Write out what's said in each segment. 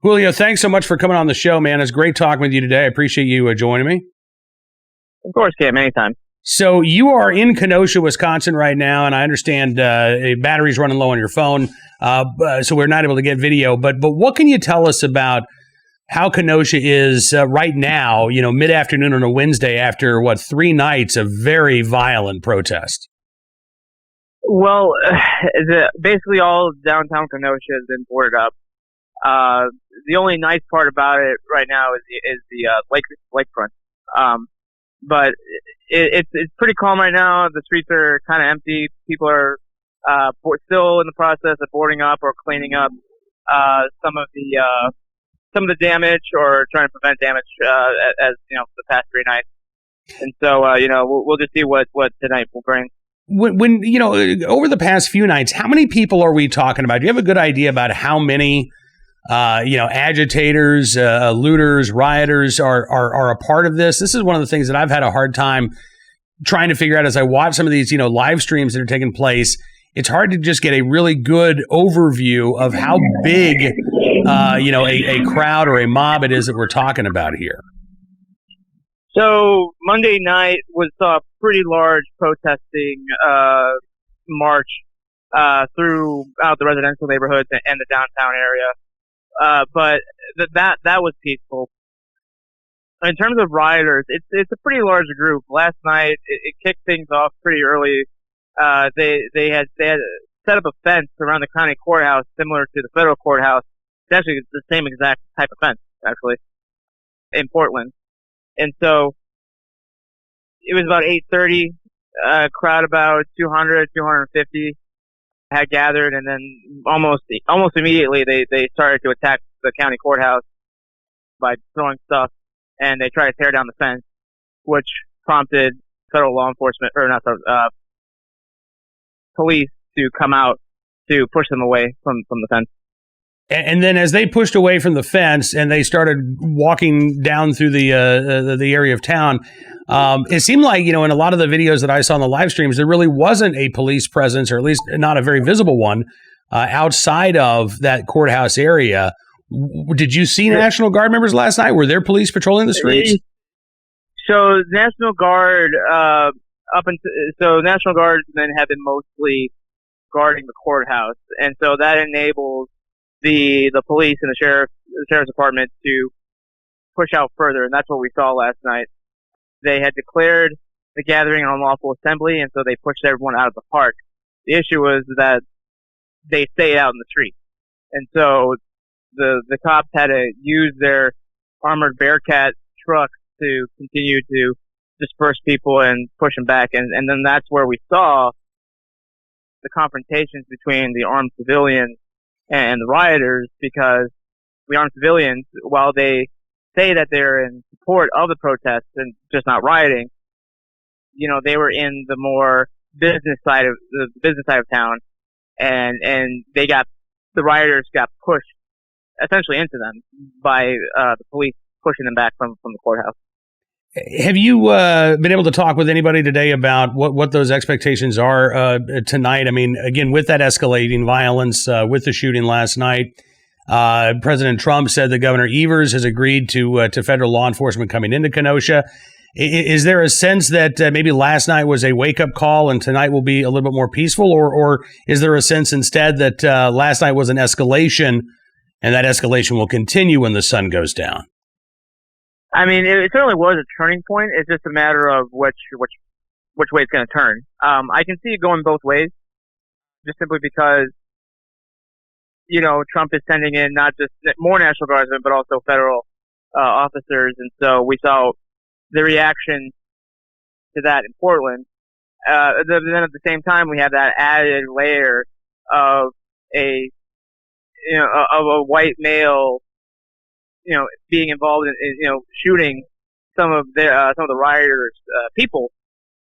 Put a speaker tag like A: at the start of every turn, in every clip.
A: Julio, thanks so much for coming on the show, man. It's great talking with you today. I appreciate you joining me.
B: Of course, Cam, anytime.
A: So you are in Kenosha, Wisconsin right now, and I understand a battery's running low on your phone, so we're not able to get video. But what can you tell us about how Kenosha is right now, mid-afternoon on a Wednesday after, 3 nights of very violent protest?
B: Well, basically all of downtown Kenosha has been boarded up. The only nice part about it right now is the lakefront. But it's pretty calm right now. The streets are kind of empty. People are still in the process of boarding up or cleaning up some of the damage or trying to prevent damage as the past 3 nights. And so we'll just see what tonight will bring.
A: When over the past few nights, how many people are we talking about? Do you have a good idea about how many agitators, looters, rioters are a part of this? This is one of the things that I've had a hard time trying to figure out as I watch some of these, live streams that are taking place. It's hard to just get a really good overview of how big, a crowd or a mob it is that we're talking about here.
B: So Monday night was a pretty large protesting march throughout the residential neighborhoods and the downtown area. But that was peaceful. In terms of rioters, it's a pretty large group. Last night it kicked things off pretty early. They had set up a fence around the county courthouse, similar to the federal courthouse. It's actually the same exact type of fence, actually, in Portland. And so it was about 8:30. Crowd about 200, 250 had gathered, and then almost immediately they started to attack the county courthouse by throwing stuff, and they tried to tear down the fence, which prompted federal law enforcement, police to come out to push them away from the fence.
A: And then as they pushed away from the fence and they started walking down through the area of town, it seemed like, in a lot of the videos that I saw on the live streams, there really wasn't a police presence, or at least not a very visible one, outside of that courthouse area. Did you see National Guard members last night? Were there police patrolling the streets?
B: So National Guard, National Guardsmen have been mostly guarding the courthouse, and so that enables the police and the sheriff's department to push out further, and that's what we saw last night. They had declared the gathering an unlawful assembly, and so they pushed everyone out of the park. The issue was that they stayed out in the street, and so the cops had to use their armored Bearcat trucks to continue to disperse people and push them back, and then that's where we saw the confrontations between the armed civilians and the rioters, because the armed civilians, while they say that they're in support of the protests and just not rioting, they were in the more business side of town, and the rioters got pushed essentially into them by the police pushing them back from the courthouse.
A: Have you been able to talk with anybody today about what those expectations are tonight? I mean, again, with that escalating violence, with the shooting last night, President Trump said that Governor Evers has agreed to federal law enforcement coming into Kenosha. Is there a sense that maybe last night was a wake-up call and tonight will be a little bit more peaceful, or is there a sense instead that last night was an escalation and that escalation will continue when the sun goes down?
B: I mean, it certainly was a turning point. It's just a matter of which way it's going to turn. I can see it going both ways, just simply because, Trump is sending in not just more National Guardsmen, but also federal officers. And so we saw the reaction to that in Portland. Then at the same time, we have that added layer of a white male, being involved in, shooting some of the rioters, people.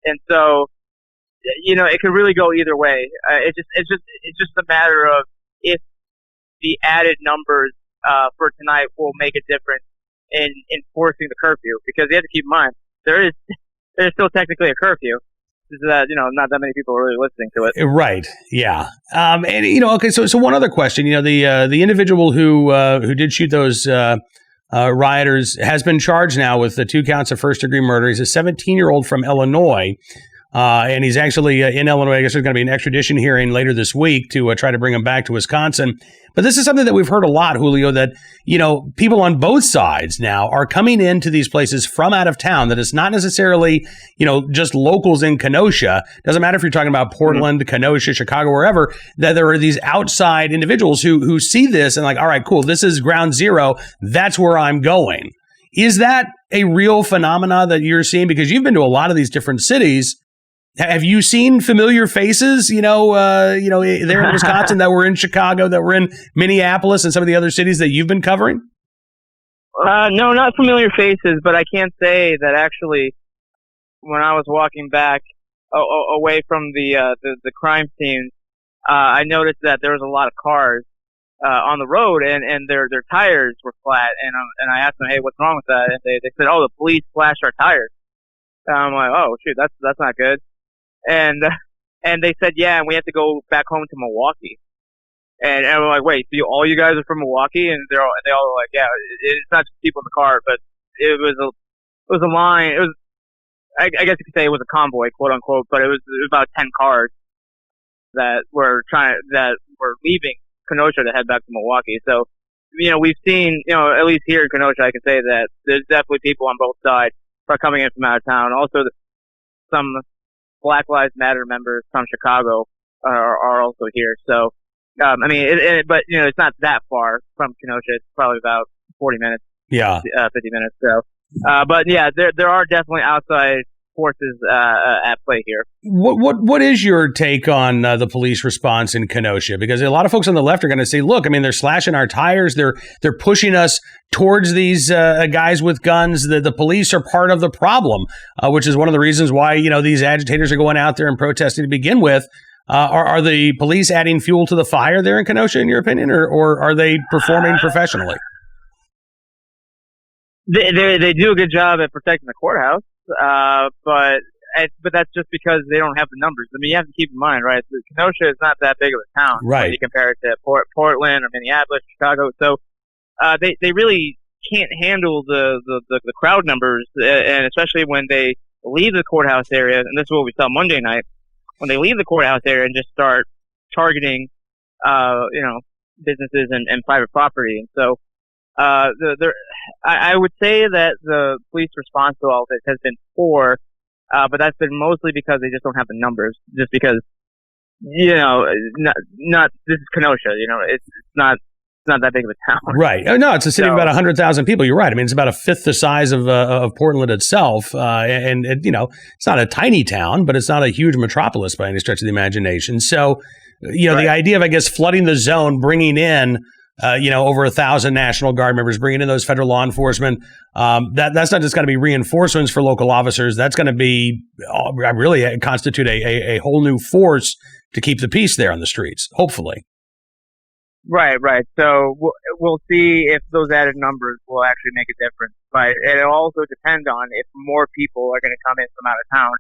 B: And so, it could really go either way. It's just a matter of if the added numbers, for tonight will make a difference in enforcing the curfew, because you have to keep in mind, there is still technically a curfew. that not that many people are really listening to it.
A: Right. Yeah. And okay. So one other question. The individual who did shoot those rioters has been charged now with the 2 counts of first-degree murder. He's a 17-year-old from Illinois. And he's actually in Illinois. I guess there's going to be an extradition hearing later this week to try to bring him back to Wisconsin. But this is something that we've heard a lot, Julio, that, people on both sides now are coming into these places from out of town, that it's not necessarily, just locals in Kenosha. Doesn't matter if you're talking about Portland, Kenosha, Chicago, wherever, that there are these outside individuals who see this and like, all right, cool, this is ground zero. That's where I'm going. Is that a real phenomena that you're seeing? Because you've been to a lot of these different cities. Have you seen familiar faces, there in Wisconsin that were in Chicago, that were in Minneapolis and some of the other cities that you've been covering?
B: No, not familiar faces, but I can say that actually when I was walking back away from the crime scene, I noticed that there was a lot of cars on the road and their tires were flat. And I asked them, hey, what's wrong with that? And they said, oh, the police slashed our tires. I'm like, oh, shoot, that's not good. And they said, yeah, and we have to go back home to Milwaukee. And I'm like, wait, so all you guys are from Milwaukee? And they all were like, yeah, it's not just people in the car, but it was a line. It was, I guess you could say it was a convoy, quote unquote, but it was about 10 cars that were leaving Kenosha to head back to Milwaukee. So, we've seen, at least here in Kenosha, I can say that there's definitely people on both sides who are coming in from out of town. Also, some Black Lives Matter members from Chicago are also here. So, but it's not that far from Kenosha. It's probably about 40 minutes.
A: Yeah.
B: 50 minutes. So, but yeah, there are definitely outside forces at play here.
A: What is your take on the police response in Kenosha? Because a lot of folks on the left are going to say, look, they're slashing our tires. They're pushing us towards these guys with guns. The police are part of the problem, which is one of the reasons why, these agitators are going out there and protesting to begin with. Are the police adding fuel to the fire there in Kenosha, in your opinion, or are they performing professionally?
B: They do a good job at protecting the courthouse. But that's just because they don't have the numbers. You have to keep in mind, right? Kenosha is not that big of a town,
A: right?
B: When you compare it to Portland or Minneapolis, Chicago. So, they really can't handle the crowd numbers, and especially when they leave the courthouse area. And this is what we saw Monday night, when they leave the courthouse area and just start targeting, businesses and private property. And so, I would say that the police response to all of this has been poor, but that's been mostly because they just don't have the numbers. Just because, not this is Kenosha. It's not that big of a town.
A: Right. No, it's a city of about 100,000 people. You're right. It's about a fifth the size of Portland itself, and it's not a tiny town, but it's not a huge metropolis by any stretch of the imagination. So, right. The idea of, I guess, flooding the zone, bringing in over 1,000 National Guard members, bringing in those federal law enforcement. That's not just going to be reinforcements for local officers. That's going to be really constitute a whole new force to keep the peace there on the streets, hopefully.
B: Right. So we'll see if those added numbers will actually make a difference. But it'll also depend on if more people are going to come in from out of town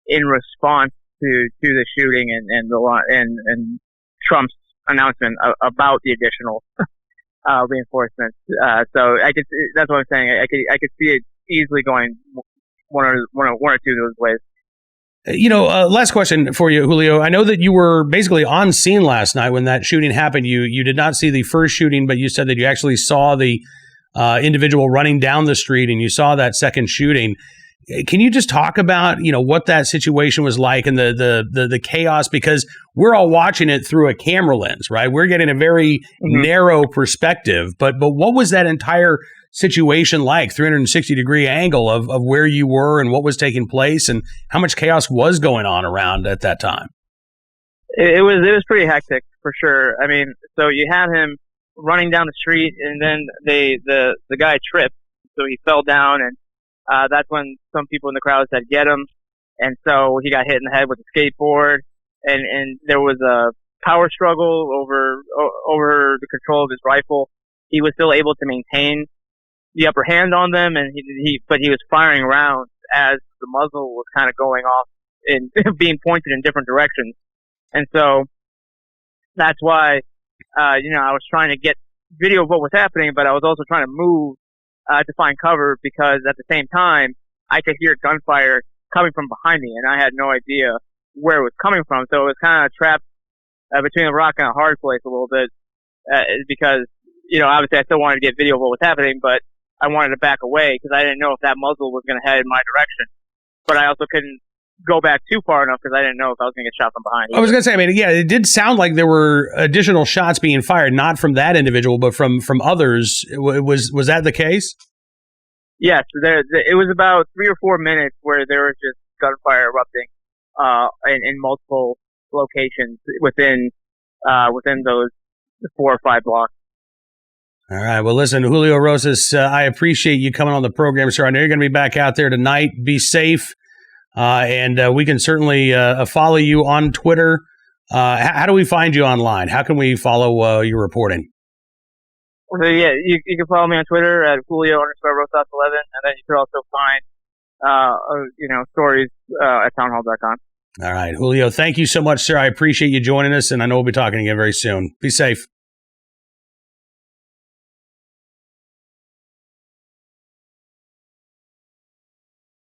B: in response to the shooting and Trump's announcement about the additional reinforcements. So that's what I'm saying. I could see it easily going one or two of those ways.
A: Last question for you, Julio. I know that you were basically on scene last night when that shooting happened. You did not see the first shooting, but you said that you actually saw the individual running down the street and you saw that second shooting. Can you just talk about, what that situation was like and the chaos? Because we're all watching it through a camera lens, right? We're getting a very narrow perspective. But what was that entire situation like, 360-degree angle of where you were and what was taking place and how much chaos was going on around at that time?
B: It was pretty hectic, for sure. So you have him running down the street, and then the guy tripped, so he fell down, and that's when some people in the crowd said, get him. And so he got hit in the head with a skateboard, and there was a power struggle over the control of his rifle. He was still able to maintain the upper hand on them, and but he was firing rounds as the muzzle was kind of going off in being pointed in different directions. And so that's why, I was trying to get video of what was happening, but I was also trying to move to find cover, because at the same time I could hear gunfire coming from behind me, and I had no idea where it was coming from. So it was kind of trapped between a rock and a hard place a little bit, because obviously I still wanted to get video of what was happening, but I wanted to back away because I didn't know if that muzzle was going to head in my direction. But I also couldn't go back too far enough because I didn't know if I was going to get shot from behind either.
A: I was going to say, it did sound like there were additional shots being fired, not from that individual, but from others. Was that the case?
B: Yes, it was about 3 or 4 minutes where there was just gunfire erupting in multiple locations within those 4 or 5 blocks.
A: All right. Well, listen, Julio Rosas, I appreciate you coming on the program, sir. I know you're going to be back out there tonight. Be safe. And we can certainly follow you on Twitter. How do we find you online? How can we follow your reporting?
B: So, yeah, you can follow me on Twitter at Julio_Rosas11, and then you can also find stories at townhall.com.
A: All right, Julio, thank you so much, sir. I appreciate you joining us, and I know we'll be talking again very soon. Be safe.